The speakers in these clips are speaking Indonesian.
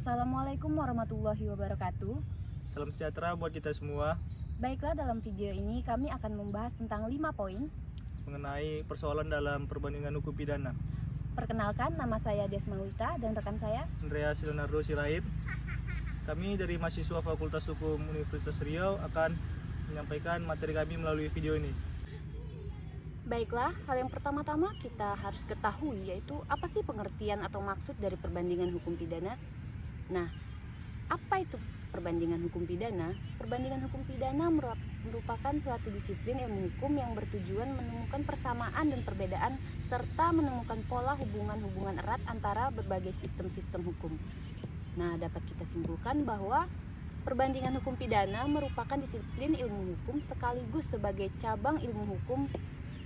Assalamualaikum warahmatullahi wabarakatuh. Salam sejahtera buat kita semua Baiklah, dalam video ini kami akan membahas tentang 5 poin. mengenai persoalan dalam perbandingan hukum pidana. Perkenalkan, nama saya Desma Wita dan rekan saya. Andreas Leonardo Sirait. Kami dari mahasiswa Fakultas Hukum Universitas Riau akan menyampaikan materi kami melalui video ini. Baiklah, hal yang pertama-tama kita harus ketahui yaitu apa sih pengertian atau maksud dari perbandingan hukum pidana. Nah, apa itu perbandingan hukum pidana? Perbandingan hukum pidana merupakan suatu disiplin ilmu hukum yang bertujuan menemukan persamaan dan perbedaan serta menemukan pola hubungan-hubungan erat antara berbagai sistem-sistem hukum. Nah, dapat kita simpulkan bahwa perbandingan hukum pidana merupakan disiplin ilmu hukum sekaligus sebagai cabang ilmu hukum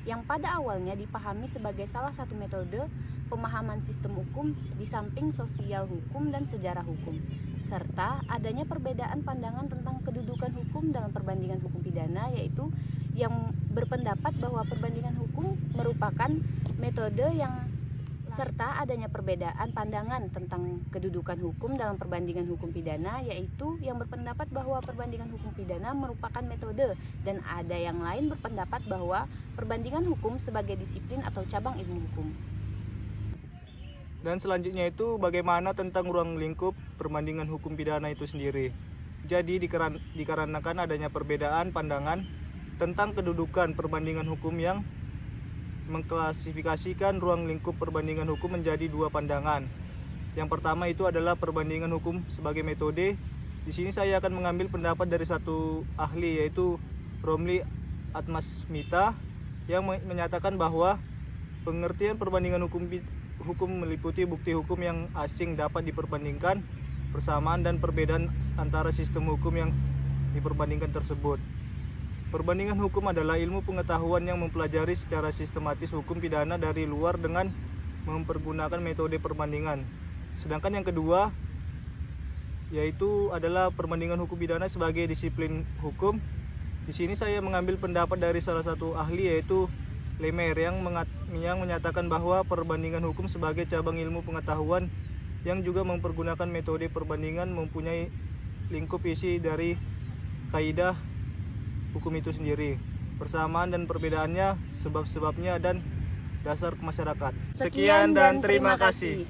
yang pada awalnya dipahami sebagai salah satu metode pemahaman sistem hukum di samping sosial hukum dan sejarah hukum, serta adanya perbedaan pandangan tentang kedudukan hukum dalam perbandingan hukum pidana, yaitu yang berpendapat bahwa perbandingan hukum merupakan metode yang serta adanya perbedaan pandangan tentang kedudukan hukum dalam perbandingan hukum pidana, yaitu yang berpendapat bahwa perbandingan hukum pidana merupakan metode, dan ada yang lain berpendapat bahwa perbandingan hukum sebagai disiplin atau cabang ilmu hukum. Dan selanjutnya itu bagaimana tentang ruang lingkup perbandingan hukum pidana itu sendiri. Jadi dikarenakan adanya perbedaan pandangan tentang kedudukan perbandingan hukum yang mengklasifikasikan ruang lingkup perbandingan hukum menjadi dua pandangan. Yang pertama itu adalah perbandingan hukum sebagai metode. Di sini saya akan mengambil pendapat dari satu ahli, yaitu Romli Atmasmita, yang menyatakan bahwa pengertian perbandingan hukum meliputi bukti hukum yang asing dapat diperbandingkan, persamaan dan perbedaan antara sistem hukum yang diperbandingkan tersebut. Perbandingan hukum adalah ilmu pengetahuan yang mempelajari secara sistematis hukum pidana dari luar dengan mempergunakan metode perbandingan. Sedangkan yang kedua yaitu adalah perbandingan hukum pidana sebagai disiplin hukum. Di sini saya mengambil pendapat dari salah satu ahli, yaitu Lemer, yang menyatakan bahwa perbandingan hukum sebagai cabang ilmu pengetahuan yang juga mempergunakan metode perbandingan mempunyai lingkup isi dari kaidah hukum itu sendiri, persamaan dan perbedaannya, sebab-sebabnya, dan dasar masyarakat. Sekian dan terima kasih.